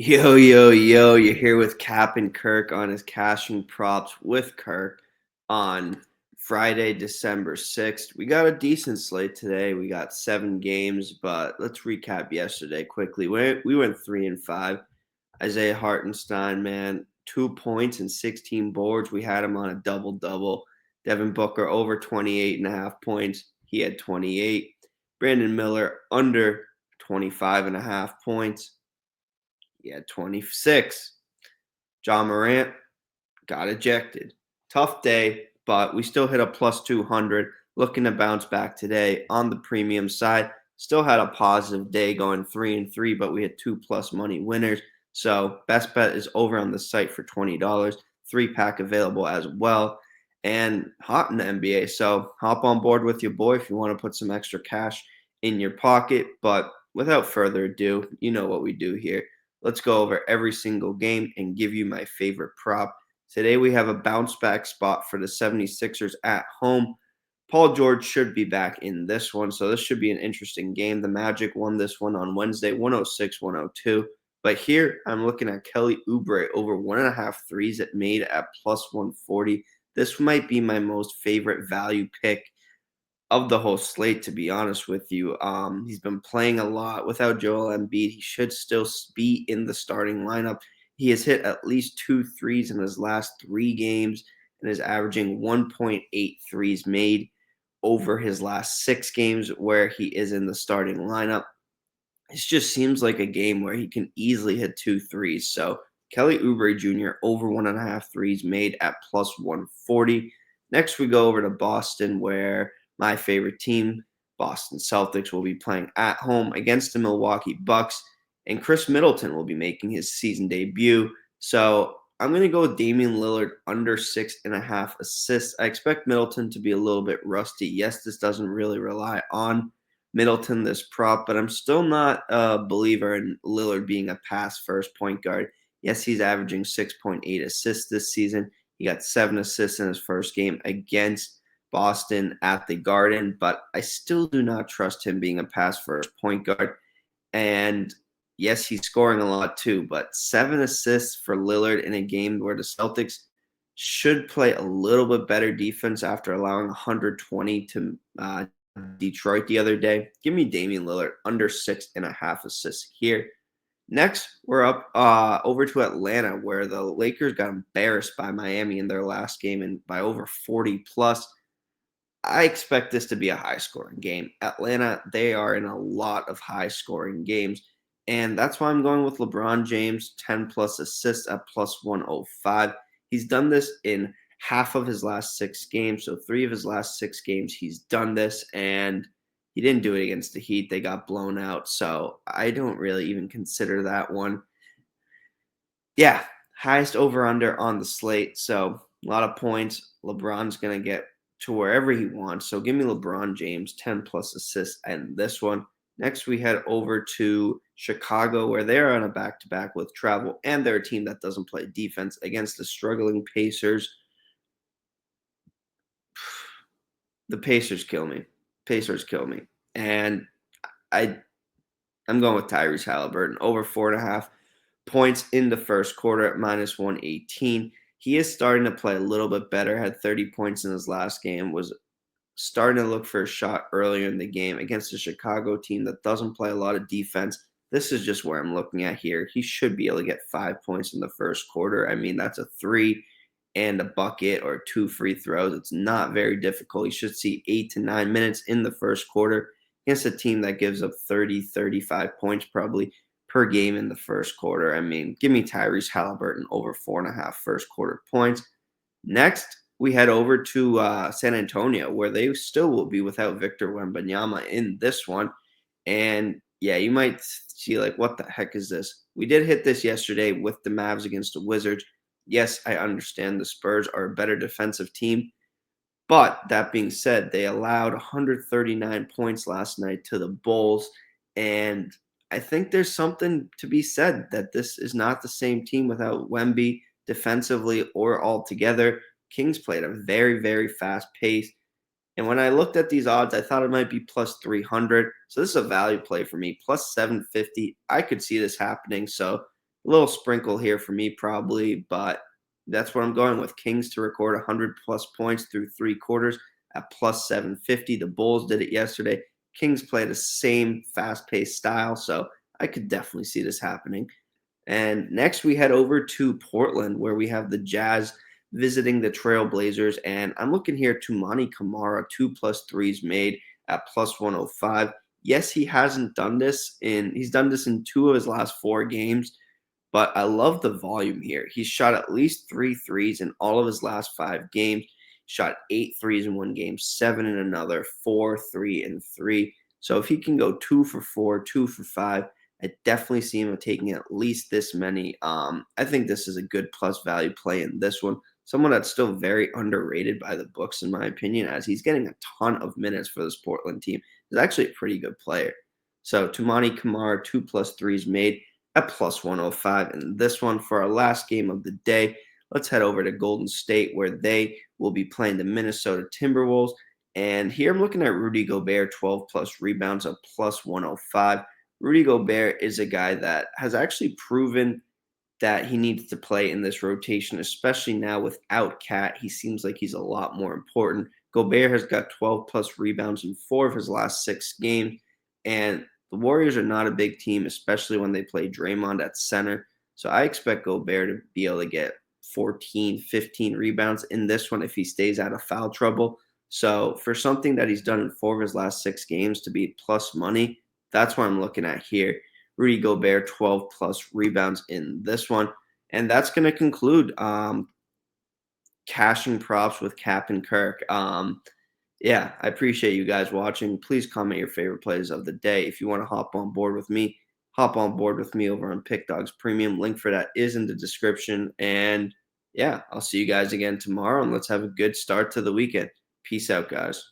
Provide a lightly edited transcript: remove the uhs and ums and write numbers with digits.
Yo, yo, yo, you're here with Cap and Kirk on his cashing props with Kirk on Friday, December 6th. We got a decent slate today. We got 7 games, but let's recap yesterday quickly. We went 3-5. Isaiah Hartenstein, man, 2 points and 16 boards. We had him on a double double. Devin Booker over 28.5 points. He had 28. Brandon Miller under 25.5 points. He had 26. John Morant got ejected. Tough day, but we still hit a plus 200. Looking to bounce back today on the premium side. Still had a positive day going 3-3, but we had 2+ money winners. So best bet is over on the site for $20. 3-pack available as well. And hot in the NBA. So hop on board with your boy if you want to put some extra cash in your pocket. But without further ado, you know what we do here. Let's go over every single game and give you my favorite prop. Today we have a bounce back spot for the 76ers at home. Paul George should be back in this one, so this should be an interesting game. The Magic won this one on Wednesday, 106-102. But here I'm looking at Kelly Oubre over 1.5 threes it made at plus 140. This might be my most favorite value pick of the whole slate, to be honest with you. He's been playing a lot without Joel Embiid. He should still be in the starting lineup. He has hit at least 2 threes in his last 3 games and is averaging 1.8 threes made over his last 6 games where he is in the starting lineup. It just seems like a game where he can easily hit 2 threes. So Kelly Oubre Jr. over 1.5 threes made at plus 140. Next, we go over to Boston, where my favorite team, Boston Celtics, will be playing at home against the Milwaukee Bucks, and Chris Middleton will be making his season debut. So I'm going to go with Damian Lillard under 6.5 assists. I expect Middleton to be a little bit rusty. Yes, this doesn't really rely on Middleton, this prop, but I'm still not a believer in Lillard being a pass-first point guard. Yes, he's averaging 6.8 assists this season. He got 7 assists in his first game against Boston at the Garden, but I still do not trust him being a pass-first point guard. And yes, he's scoring a lot too, but 7 assists for Lillard in a game where the Celtics should play a little bit better defense after allowing 120 to Detroit the other day. Give me Damian Lillard under 6.5 assists here. Next, we're up over to Atlanta, where the Lakers got embarrassed by Miami in their last game and by over 40 plus. I expect this to be a high-scoring game. Atlanta, they are in a lot of high-scoring games, and that's why I'm going with LeBron James, 10+ assists at plus 105. He's done this in half of his last 6 games, so 3 of his last 6 games he's done this, and he didn't do it against the Heat. They got blown out, so I don't really even consider that one. Yeah, highest over-under on the slate, so a lot of points. LeBron's going to get to wherever he wants. So give me LeBron James, 10+ assists and this one. Next, we head over to Chicago, where they're on a back-to-back with travel, and they're a team that doesn't play defense against the struggling Pacers. The Pacers kill me. Pacers kill me. And I'm going with Tyrese Halliburton, over 4.5 points in the first quarter at minus 118. He is starting to play a little bit better, had 30 points in his last game, was starting to look for a shot earlier in the game against a Chicago team that doesn't play a lot of defense. This is just where I'm looking at here. He should be able to get 5 points in the first quarter. I mean, that's a 3 and a bucket or 2 free throws. It's not very difficult. You should see 8 to 9 minutes in the first quarter against a team that gives up 30, 35 points probably per game in the first quarter. I mean, give me Tyrese Halliburton over 4.5 first quarter points. Next, we head over to San Antonio, where they still will be without Victor Wembanyama in this one. And yeah, you might see like, what the heck is this? We did hit this yesterday with the Mavs against the Wizards. Yes, I understand the Spurs are a better defensive team. But that being said, they allowed 139 points last night to the Bulls. And I think there's something to be said that this is not the same team without Wemby defensively or altogether. Kings played a very, very fast pace. And when I looked at these odds, I thought it might be plus 300. So this is a value play for me, plus 750. I could see this happening. So A little sprinkle here for me probably, but that's what I'm going with. Kings to record 100 plus points through 3 quarters at plus 750. The Bulls did it yesterday. Kings play the same fast-paced style, so I could definitely see this happening. And next we head over to Portland where we have the Jazz visiting the Trailblazers. And I'm looking here to Monty Kamara, 2+3s made at plus 105. Yes, he's done this in 2 of his last 4 games, but I love the volume here. He's shot at least 3 threes in all of his last 5 games. Shot 8 threes in one game, 7 in another, 4, 3, and 3. So if he can go 2 for 4, 2 for 5, I definitely see him taking at least this many. I think this is a good plus value play in this one. Someone that's still very underrated by the books, in my opinion, as he's getting a ton of minutes for this Portland team. He's actually a pretty good player. So Tumani Kamara, 2+3s made at plus 105. And this one for our last game of the day, let's head over to Golden State where they will be playing the Minnesota Timberwolves. And here I'm looking at Rudy Gobert, 12 plus rebounds at plus 105. Rudy Gobert is a guy that has actually proven that he needs to play in this rotation, especially now without Cat. He seems like he's a lot more important. Gobert has got 12 plus rebounds in 4 of his last 6 games. And the Warriors are not a big team, especially when they play Draymond at center. So I expect Gobert to be able to get 14, 15 rebounds in this one if he stays out of foul trouble. So for something that he's done in 4 of his last 6 games to be plus money, that's what I'm looking at here. Rudy Gobert, 12 plus rebounds in this one. And that's going to conclude cashing props with Cap and Kirk. Yeah, I appreciate you guys watching. Please comment your favorite plays of the day. If you want to hop on board with me, hop on board with me over on Pickdawgz Premium. Link for that is in the description. And yeah, I'll see you guys again tomorrow, and let's have a good start to the weekend. Peace out, guys.